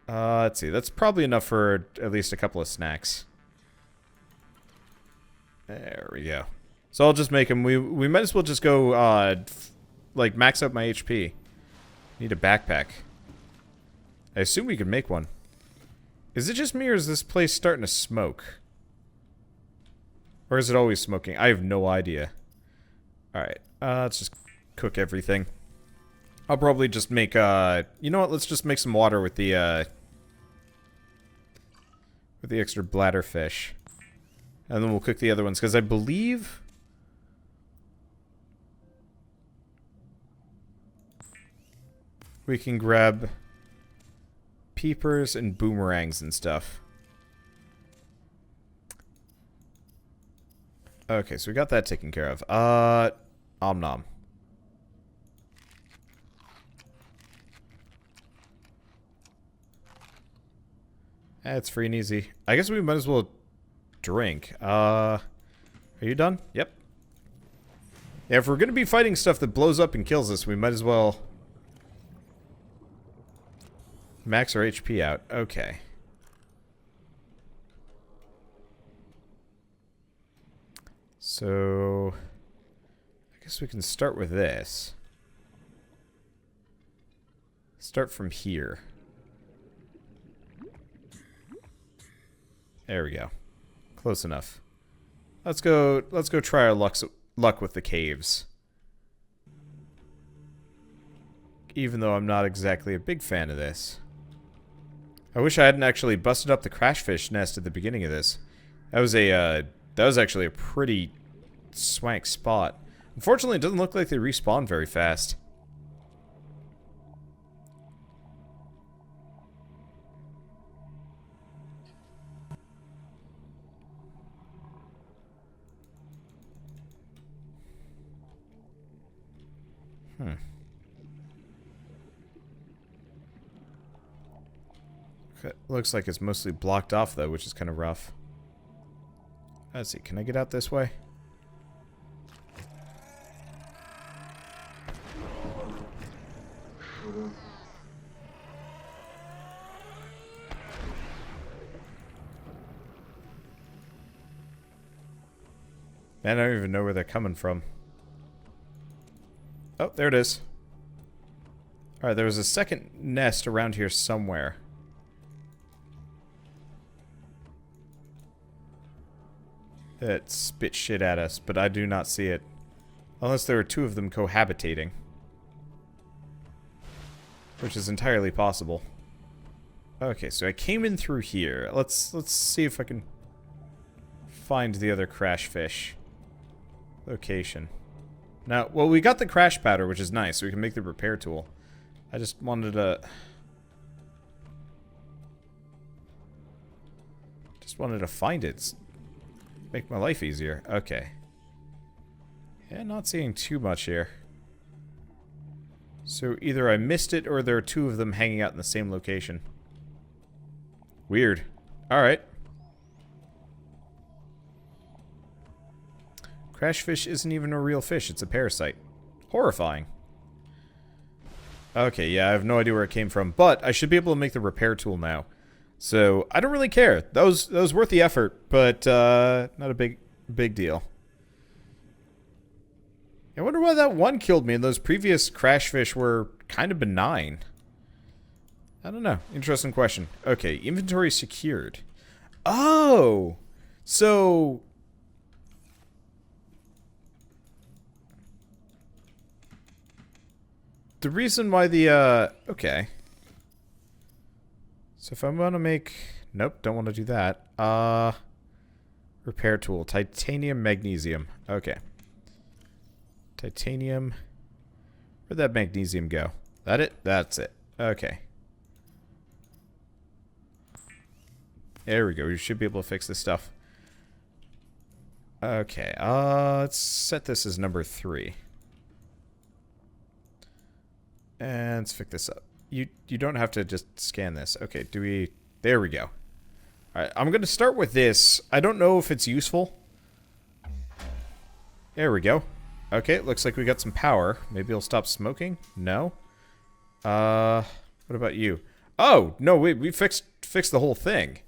Let's see. That's probably enough for at least a couple of snacks. There we go. So I'll just make them. We might as well just go, like, max out my HP. Need a backpack. I assume we could make one. Is it just me, or is this place starting to smoke? Or is it always smoking? I have no idea. Alright, let's just cook everything. I'll probably just make, you know what? Let's just make some water with the extra bladder fish. And then we'll cook the other ones, because I believe... we can grab peepers and boomerangs and stuff. Okay, so we got that taken care of. Om nom. It's free and easy. I guess we might as well drink. Are you done? Yep. Yeah, if we're gonna be fighting stuff that blows up and kills us, we might as well max our HP out. Okay. So I guess we can start with this. Start from here. There we go. Close enough. Let's go try our luck with the caves. Even though I'm not exactly a big fan of this. I wish I hadn't actually busted up the crashfish nest at the beginning of this. That was actually a pretty swank spot. Unfortunately, it doesn't look like they respawn very fast. Looks like it's mostly blocked off, though, which is kind of rough. Let's see, can I get out this way? Man, I don't even know where they're coming from. Oh, there it is. Alright, there was a second nest around here somewhere. That spit shit at us, but I do not see it. Unless there are two of them cohabitating. Which is entirely possible. Okay, so I came in through here. Let's see if I can find the other crash fish location. Now, well, we got the crash powder, which is nice, so we can make the repair tool. I just wanted to... find it. Make my life easier. Okay. Yeah, not seeing too much here. So either I missed it or there are two of them hanging out in the same location. Weird. Alright. Crashfish isn't even a real fish, it's a parasite. Horrifying. Okay, yeah, I have no idea where it came from, but I should be able to make the repair tool now. So, I don't really care. That was worth the effort, but not a big deal. I wonder why that one killed me and those previous crashfish were kind of benign. I don't know. Interesting question. Okay, inventory secured. Oh! So... the reason why the, okay. So if I'm gonna make... nope, don't want to do that. Repair tool. Titanium, magnesium. Okay. Titanium. Where'd that magnesium go? That it? That's it. Okay. There we go. We should be able to fix this stuff. Okay. Let's set this as number 3. And let's pick this up. You don't have to just scan this. Okay, do we... there we go. Alright, I'm going to start with this. I don't know if it's useful. There we go. Okay, looks like we got some power. Maybe it'll stop smoking? No? What about you? Oh, no, we fixed the whole thing.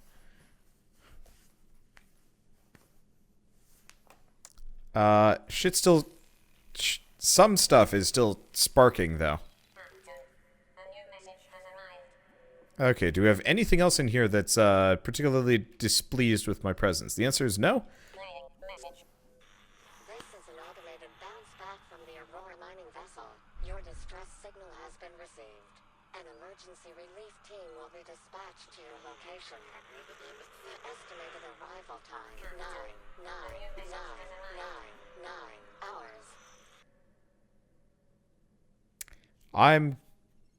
Shit still... some stuff is still sparking, though. Okay, do we have anything else in here that's particularly displeased with my presence? The answer is no. This is an automated bounce back from the Aurora mining vessel. Your distress signal has been received. An emergency relief team will be dispatched to your location. Estimated arrival time, 9 hours. I'm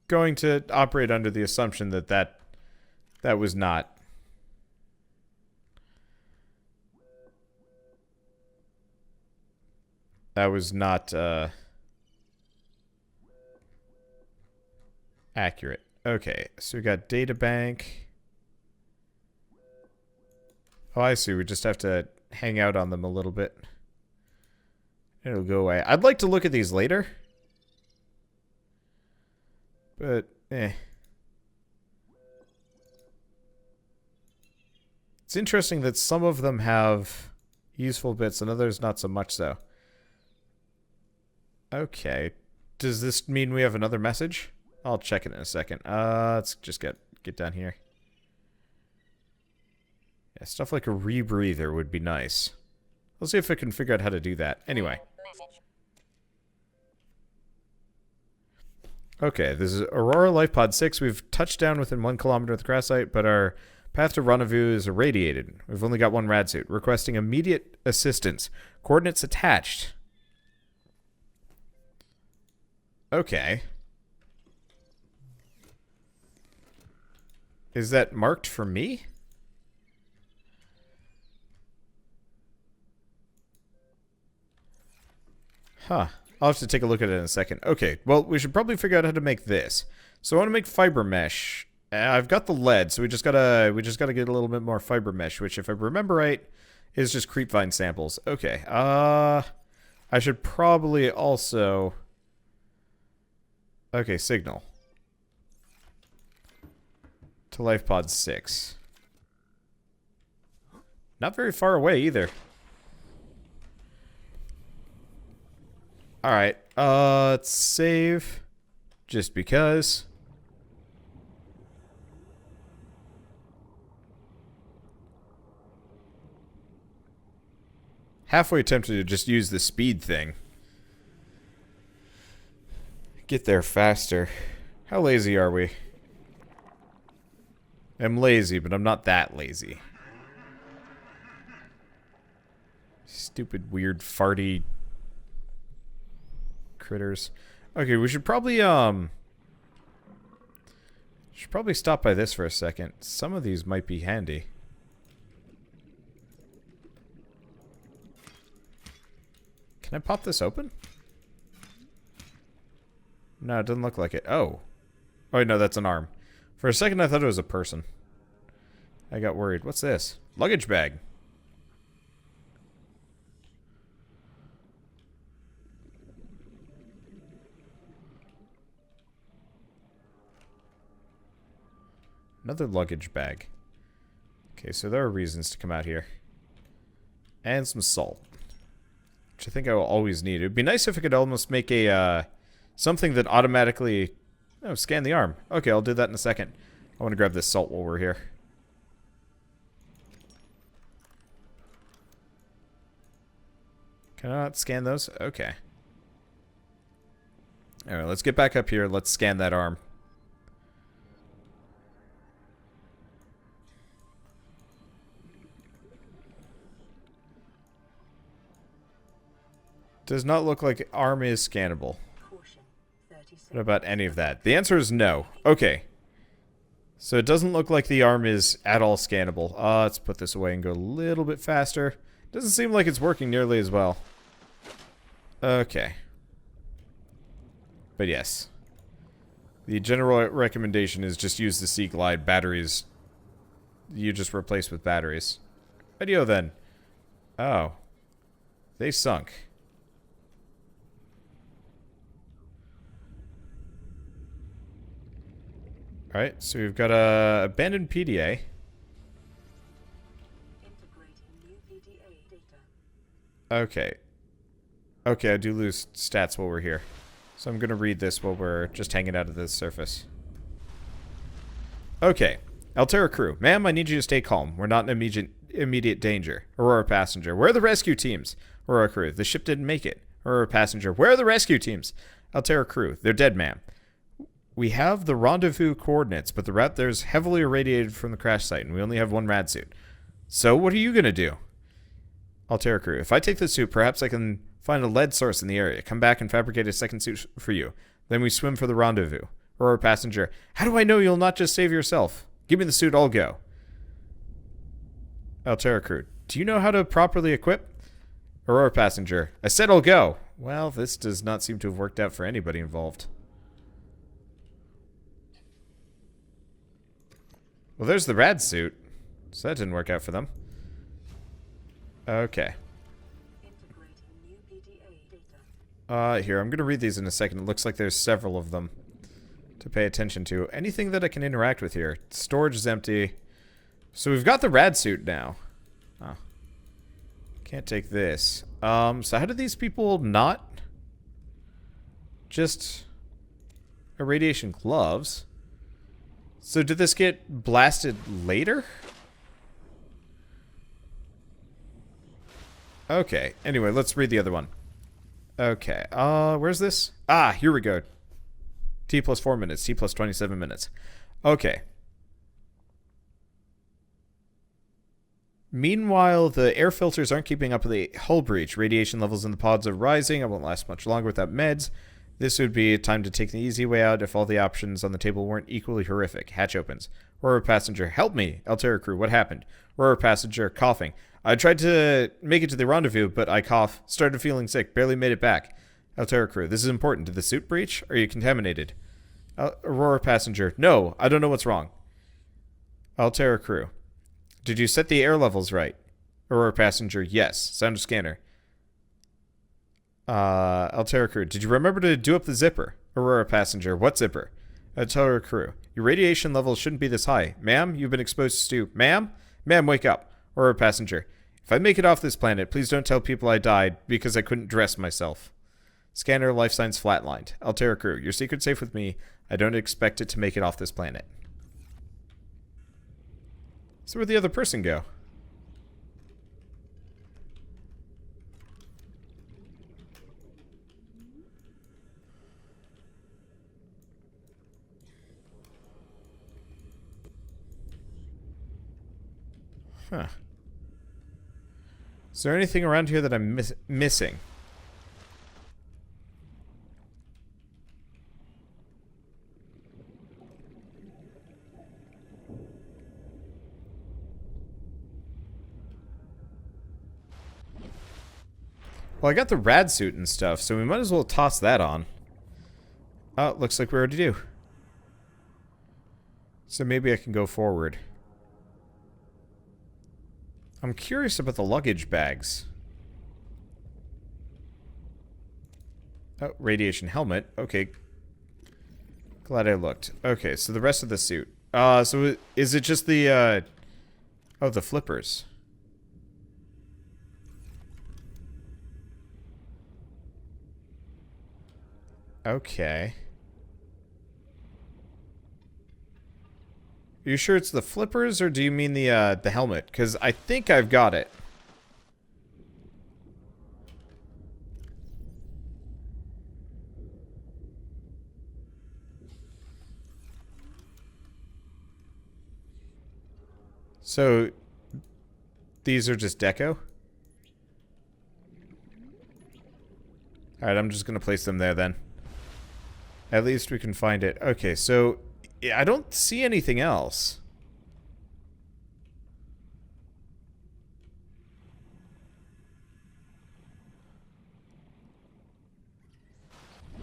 going to operate under the assumption that that was not. That was not, accurate. Okay, so we got data bank. Oh, I see. We just have to hang out on them a little bit. It'll go away. I'd like to look at these later. But, It's interesting that some of them have useful bits and others not so much so. Okay. Does this mean we have another message? I'll check it in a second. Let's just get down here. Yeah, stuff like a rebreather would be nice. Let's see if I can figure out how to do that. Anyway. Okay, this is Aurora Lifepod 6. We've touched down within 1 kilometer of the crash site, but our path to rendezvous is irradiated. We've only got one rad suit. Requesting immediate assistance. Coordinates attached. Okay. Is that marked for me? Huh. I'll have to take a look at it in a second. Okay, well, we should probably figure out how to make this. So I want to make fiber mesh. I've got the lead, so we just gotta get a little bit more fiber mesh, which, if I remember right, is just creepvine samples. Okay. I should probably also... Okay, signal. To lifepod 6. Not very far away either. Alright, let's save. Just because. Halfway tempted to just use the speed thing. Get there faster. How lazy are we? I'm lazy, but I'm not that lazy. Stupid, weird, farty critters. Okay, we should probably stop by this for a second. Some of these might be handy. Can I pop this open? No, it doesn't look like it. Oh. Oh, wait, no, that's an arm. For a second, I thought it was a person. I got worried. What's this? Luggage bag. Another luggage bag. Okay, so there are reasons to come out here. And some salt. Which I think I will always need. It would be nice if I could almost make a, something that automatically... Oh, scan the arm. Okay, I'll do that in a second. I want to grab this salt while we're here. Can I not scan those? Okay. Alright, let's get back up here. Let's scan that arm. Does not look like arm is scannable. What about any of that? The answer is no. Okay. So it doesn't look like the arm is at all scannable. Let's put this away and go a little bit faster. Doesn't seem like it's working nearly as well. Okay. But yes. The general recommendation is just use the Sea Glide batteries. You just replace with batteries. Video then. Oh. They sunk. Alright, so we've got a abandoned PDA. Okay. Okay, I do lose stats while we're here. So I'm gonna read this while we're just hanging out at the surface. Okay. Alterra crew. Ma'am, I need you to stay calm. We're not in immediate danger. Aurora passenger. Where are the rescue teams? Aurora crew. The ship didn't make it. Aurora passenger. Where are the rescue teams? Alterra crew. They're dead, ma'am. We have the rendezvous coordinates, but the route there's heavily irradiated from the crash site, and we only have one rad suit. So what are you gonna do? Alterra crew. If I take the suit, perhaps I can find a lead source in the area. Come back and fabricate a second suit for you. Then we swim for the rendezvous. Aurora passenger. How do I know you'll not just save yourself? Give me the suit, I'll go. Alterra crew. Do you know how to properly equip? Aurora passenger. I said I'll go. Well, this does not seem to have worked out for anybody involved. Well, there's the rad suit. So that didn't work out for them. Okay. Here, I'm going to read these in a second. It looks like there's several of them to pay attention to. Anything that I can interact with here. Storage is empty. So we've got the rad suit now. Oh. Can't take this. So how did these people not just irradiation gloves? So did this get blasted later? Okay. Anyway, let's read the other one. Okay. Where's this? Ah, here we go. T plus 4 minutes. T plus 27 minutes. Okay. Meanwhile, the air filters aren't keeping up with the hull breach. Radiation levels in the pods are rising. I won't last much longer without meds. This would be time to take the easy way out if all the options on the table weren't equally horrific. Hatch opens. Aurora passenger, help me. Alterra crew, what happened? Aurora passenger, coughing. I tried to make it to the rendezvous, but I cough. Started feeling sick. Barely made it back. Alterra crew, this is important. Did the suit breach? Are you contaminated? Aurora passenger, no. I don't know what's wrong. Alterra crew, did you set the air levels right? Aurora passenger, yes. Sound scanner. Alterra crew, did you remember to do up the zipper? Aurora passenger, what zipper? Alterra crew, your radiation levels shouldn't be this high. Ma'am, you've been exposed to... Ma'am? Ma'am, wake up. Aurora passenger, if I make it off this planet, please don't tell people I died because I couldn't dress myself. Scanner, life signs flatlined. Alterra crew, your secret's safe with me. I don't expect it to make it off this planet. So where'd the other person go? Huh. Is there anything around here that I'm missing? Well, I got the rad suit and stuff, so we might as well toss that on. Oh, looks like we already do. So maybe I can go forward. I'm curious about the luggage bags. Oh, radiation helmet. Okay. Glad I looked. Okay, so the rest of the suit. So is it just the, oh, the flippers. Okay. Are you sure it's the flippers, or do you mean the helmet? Because I think I've got it. So, these are just deco? Alright, I'm just gonna place them there then. At least we can find it. Okay, so I don't see anything else.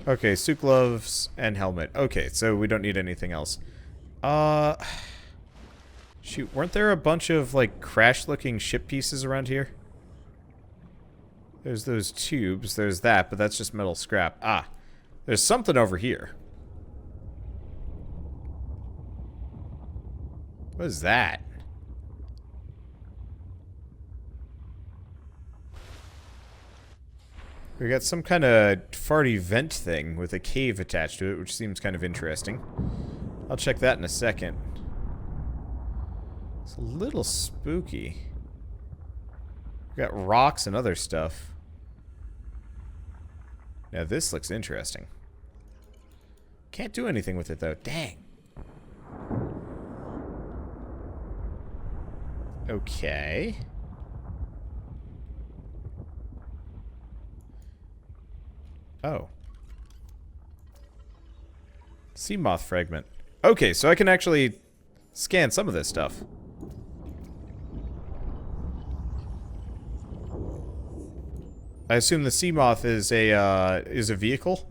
Okay, suit, gloves, and helmet. Okay, so we don't need anything else. Shoot, weren't there a bunch of, like, crash-looking ship pieces around here? There's those tubes, there's that, but that's just metal scrap. Ah, there's something over here. What is that? We got some kind of farty vent thing with a cave attached to it, which seems kind of interesting. I'll check that in a second. It's a little spooky. We got rocks and other stuff. Now this looks interesting. Can't do anything with it though. Dang. Okay. Oh. Sea moth fragment. Okay, so I can actually scan some of this stuff. I assume the sea moth is a vehicle.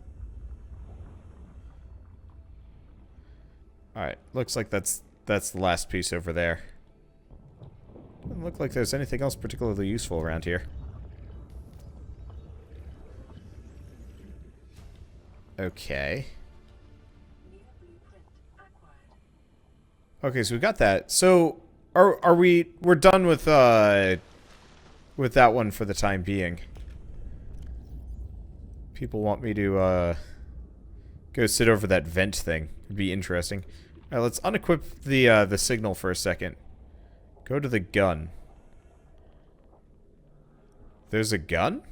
All right, looks like that's the last piece over there. Doesn't look like there's anything else particularly useful around here. Okay. Okay, so we got that. So we're done with that one for the time being. People want me to go sit over that vent thing. It'd be interesting. All right, let's unequip the signal for a second. Go to the gun. There's a gun?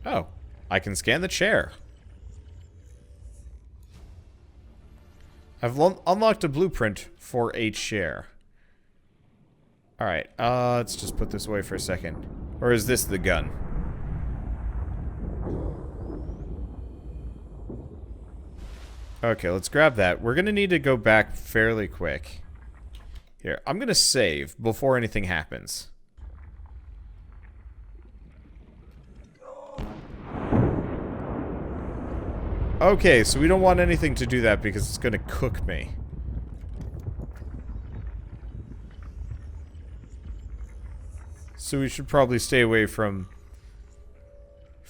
Oh, I can scan the chair. I've unlocked a blueprint for a chair. Alright, let's just put this away for a second. Or is this the gun? Okay, let's grab that. We're gonna need to go back fairly quick. Here, I'm gonna save before anything happens. Okay, so we don't want anything to do that because it's gonna cook me. So we should probably stay away from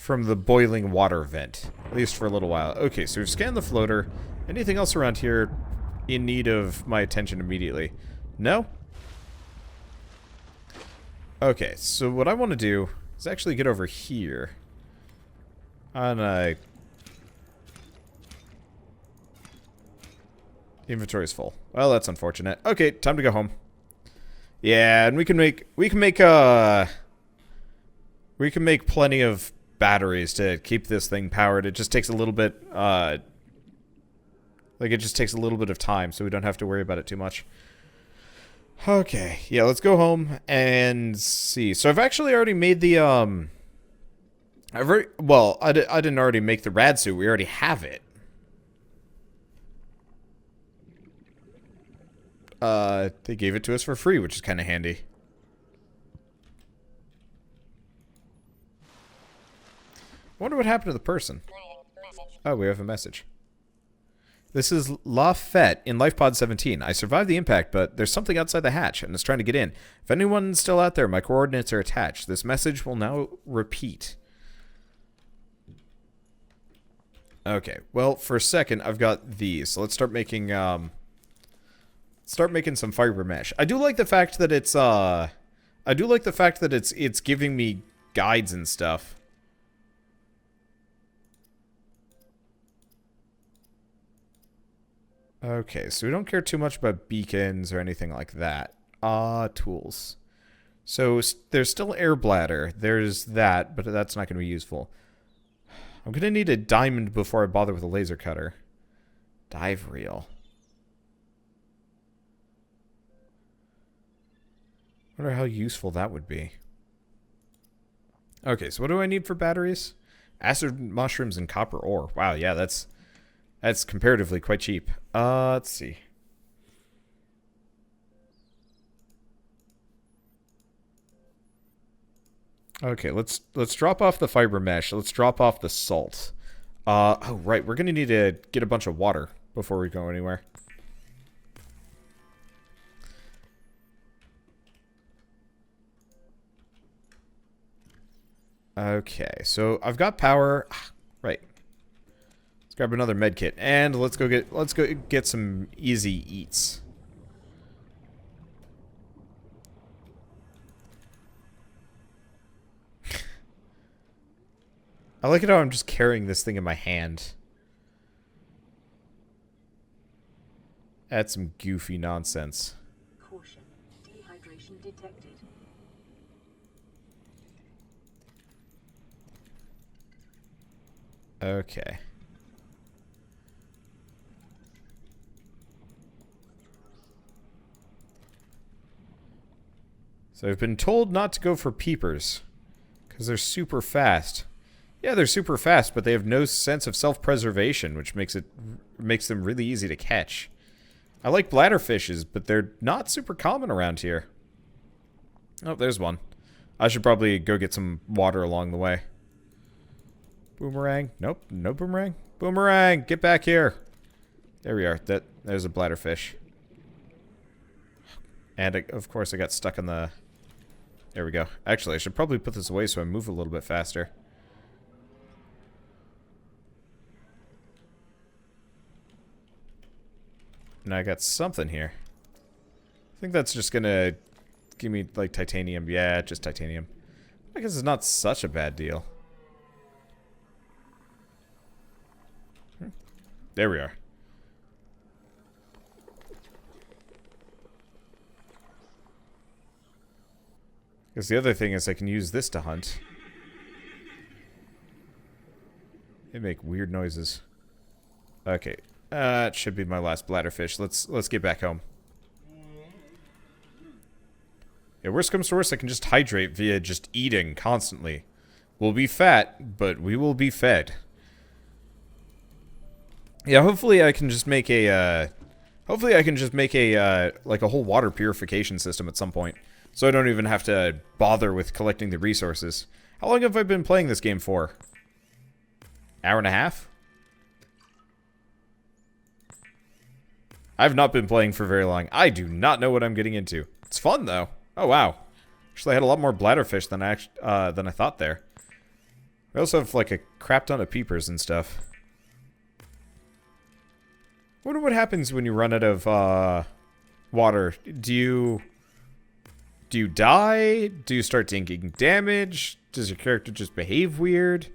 the boiling water vent. At least for a little while. Okay, so we've scanned the floater. Anything else around here in need of my attention immediately? No? Okay, so what I want to do is actually get over here. On inventory's full. Well, that's unfortunate. Okay, time to go home. Yeah, and we can make plenty of batteries to keep this thing powered. It just takes a little bit it just takes a little bit of time, so we don't have to worry about it too much. Okay, yeah, let's go home and see. So I've actually already made the I didn't already make the rad suit. We already have it. They gave it to us for free, which is kind of handy. I wonder what happened to the person. Oh, we have a message. This is Lafette in lifepod 17. I survived the impact, but there's something outside the hatch, and it's trying to get in. If anyone's still out there, my coordinates are attached. This message will now repeat. Okay, well, for a second, I've got these. So let's start making, some fiber mesh. I do like the fact that it's giving me guides and stuff. Okay, so we don't care too much about beacons or anything like that. Tools. So there's still air bladder. There's that, but that's not going to be useful. I'm going to need a diamond before I bother with a laser cutter. Dive reel. Wonder how useful that would be. Okay, so what do I need for batteries? Acid mushrooms and copper ore. Wow, yeah, that's comparatively quite cheap. Let's see. Okay, let's drop off the fiber mesh. Let's drop off the salt. Oh, right, we're gonna need to get a bunch of water before we go anywhere. Okay, so I've got power. Right. Grab another med kit, and let's go get some easy eats. I like it how I'm just carrying this thing in my hand. That's some goofy nonsense. Caution. Dehydration detected. Okay. So I've been told not to go for peepers because they're super fast. Yeah, they're super fast, but they have no sense of self-preservation, which makes them really easy to catch. I like bladderfishes, but they're not super common around here. Oh, there's one. I should probably go get some water along the way. Boomerang. Nope, no boomerang. Boomerang, get back here. There we are. There's a bladderfish. And of course I got stuck on the... There we go. Actually, I should probably put this away so I move a little bit faster. And I got something here. I think that's just gonna give me, like, titanium. Yeah, just titanium. I guess it's not such a bad deal. There we are. Because the other thing is I can use this to hunt. They make weird noises. Okay. It should be my last bladderfish. Let's get back home. Yeah, worst comes to worst, I can just hydrate via just eating constantly. We'll be fat, but we will be fed. Yeah, hopefully I can just make a, like a whole water purification system at some point. So I don't even have to bother with collecting the resources. How long have I been playing this game for? Hour and a half? I've not been playing for very long. I do not know what I'm getting into. It's fun, though. Oh, wow. Actually, I had a lot more bladderfish than I thought there. We also have, like, a crap ton of peepers and stuff. Wonder what happens when you run out of, water. Do you die? Do you start taking damage? Does your character just behave weird?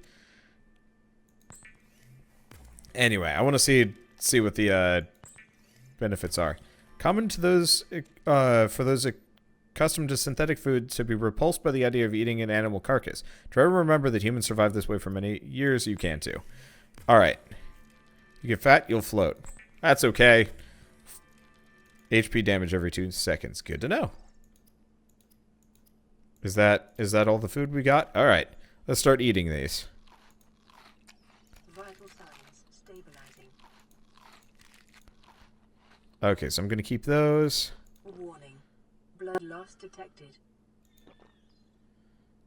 Anyway, I want to see what the, benefits are. Common to those, for those accustomed to synthetic food to be repulsed by the idea of eating an animal carcass. Try to remember that humans survived this way for many years. You can too. Alright. You get fat, you'll float. That's okay. HP damage every 2 seconds. Good to know. Is that all the food we got? Alright. Let's start eating these. Vital signs stabilizing. Okay, so I'm gonna keep those. Warning. Blood loss detected.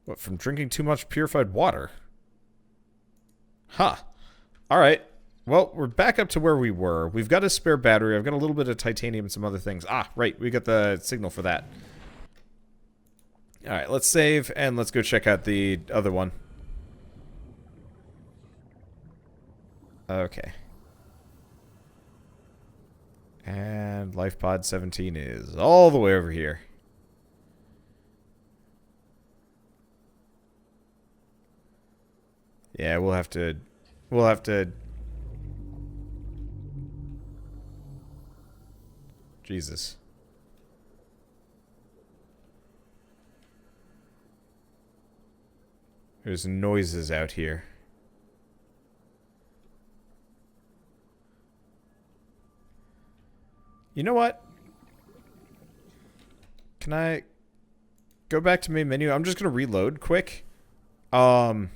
What, from drinking too much purified water? Huh. Alright. Well, we're back up to where we were. We've got a spare battery. I've got a little bit of titanium and some other things. Ah, right. We got the signal for that. Alright, let's save, and let's go check out the other one. Okay. And lifepod 17 is all the way over here. Yeah, we'll have to Jesus. There's noises out here. You know what? Can I go back to main menu? I'm just gonna reload quick. There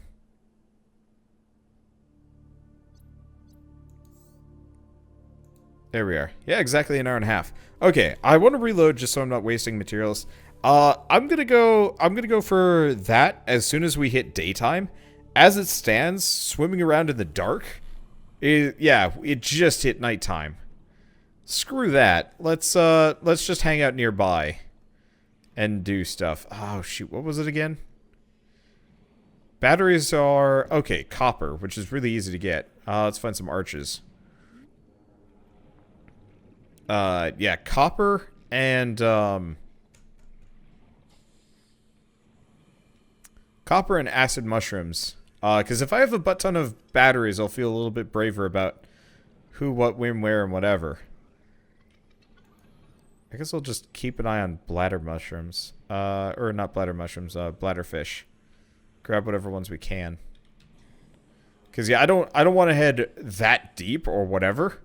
we are. Yeah, exactly an hour and a half. Okay, I want to reload just so I'm not wasting materials. I'm gonna go for that as soon as we hit daytime. As it stands, swimming around in the dark, it just hit nighttime. Screw that. Let's just hang out nearby and do stuff. Oh shoot, what was it again? Batteries are okay, copper, which is really easy to get. Let's find some arches. Yeah, copper and, copper and acid mushrooms. Because if I have a butt ton of batteries, I'll feel a little bit braver about who, what, when, where, and whatever. I guess I'll just keep an eye on bladder mushrooms. Or not bladder mushrooms, bladderfish. Grab whatever ones we can. Because, yeah, I don't want to head that deep or whatever.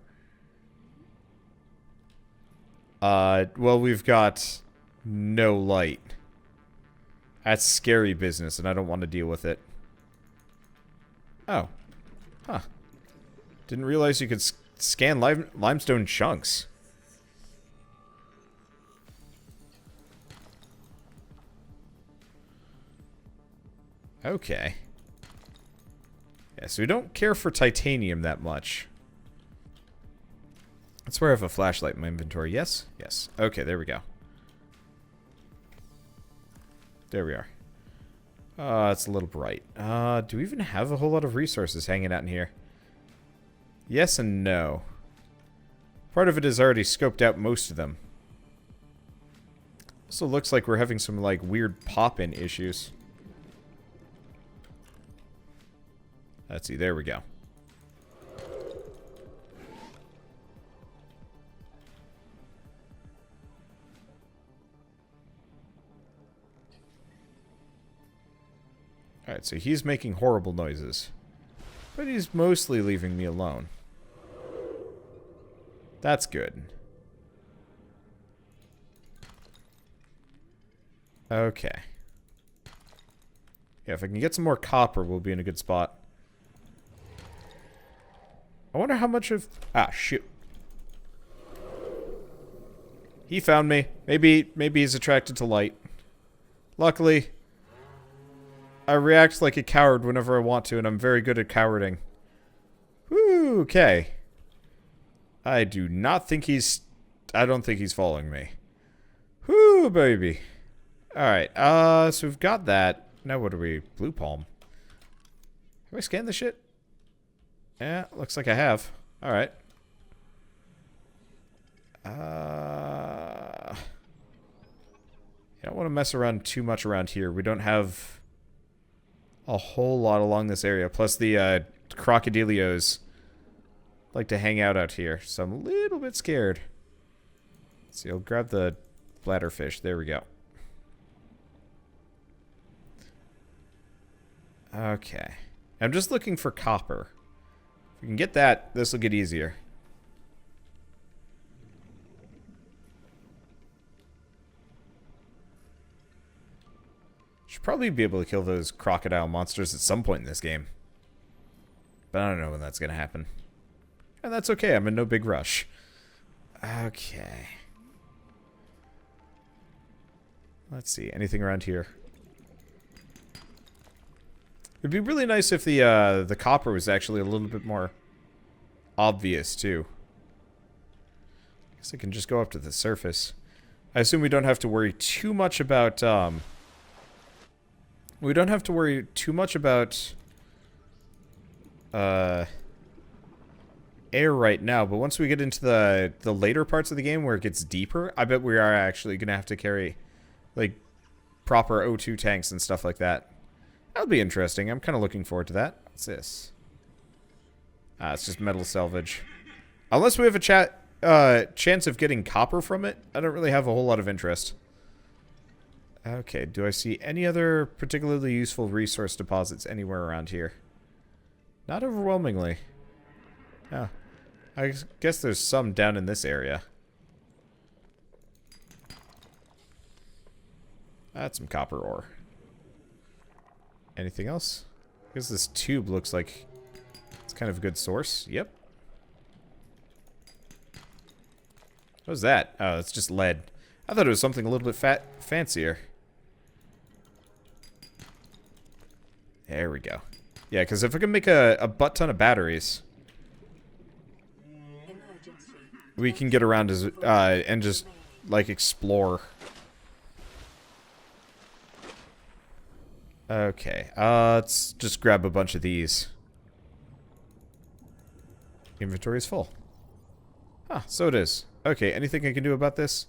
Well, we've got no light. That's scary business, and I don't want to deal with it. Oh. Huh. Didn't realize you could scan limestone chunks. Okay. Yeah, so we don't care for titanium that much. That's where I have a flashlight in my inventory. Yes? Yes. Okay, there we go. There we are. It's a little bright. Do we even have a whole lot of resources hanging out in here? Yes and no. Part of it has already scoped out most of them. Also looks like we're having some, like, weird pop-in issues. Let's see, there we go. Alright, so he's making horrible noises. But he's mostly leaving me alone. That's good. Okay. Yeah, if I can get some more copper, we'll be in a good spot. I wonder how much of... Ah, shoot. He found me. Maybe he's attracted to light. Luckily, I react like a coward whenever I want to, and I'm very good at cowarding. Woo, okay. I do not think he's... I don't think he's following me. Whoo, baby. Alright, so we've got that. Now what are we? Blue palm. Have I scanned this shit? Yeah, looks like I have. Alright. You don't want to mess around too much around here. We don't have a whole lot along this area. Plus the crocodilios like to hang out here. So I'm a little bit scared. Let's see, I'll grab the bladderfish. There we go. Okay. I'm just looking for copper. If we can get that, this will get easier. Should probably be able to kill those crocodile monsters at some point in this game. But I don't know when that's going to happen. And that's okay, I'm in no big rush. Okay. Let's see, anything around here? It'd be really nice if the copper was actually a little bit more obvious, too. Guess I can just go up to the surface. I assume we don't have to worry too much about, we don't have to worry too much about, air right now, but once we get into the later parts of the game where it gets deeper, I bet we are actually going to have to carry, like, proper O2 tanks and stuff like that. That'll be interesting. I'm kind of looking forward to that. What's this? Ah, it's just metal salvage. Unless we have a chance of getting copper from it, I don't really have a whole lot of interest. Okay, do I see any other particularly useful resource deposits anywhere around here? Not overwhelmingly. Oh, I guess there's some down in this area. That's some copper ore. Anything else? I guess this tube looks like it's kind of a good source. Yep. What was that? Oh, it's just lead. I thought it was something a little bit fancier. There we go. Yeah, because if I can make a butt ton of batteries, we can get around as, and just, like, explore. Okay, let's just grab a bunch of these. Inventory is full. Huh, so it is. Okay, anything I can do about this?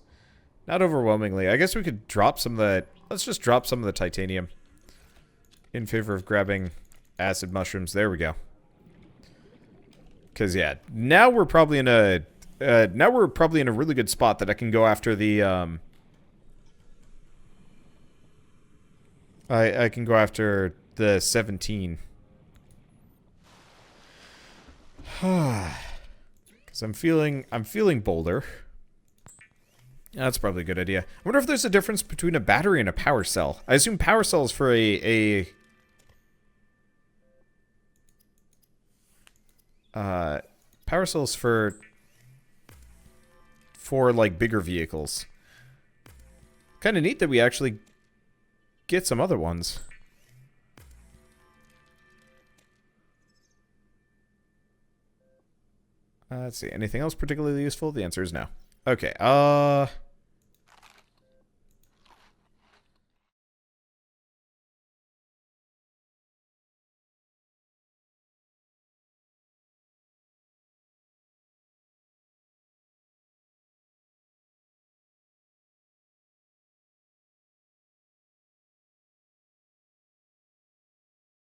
Not overwhelmingly. I guess we could drop some of the... Let's just drop some of the titanium. In favor of grabbing acid mushrooms. There we go. Because, yeah, now we're probably in a... now we're probably in a really good spot that I can go after the... I can go after the 17. Because I'm feeling bolder. That's probably a good idea. I wonder if there's a difference between a battery and a power cell. I assume power cell is for power cells for like bigger vehicles. Kind of neat that we actually get some other ones. Let's see. Anything else particularly useful? The answer is no. Okay.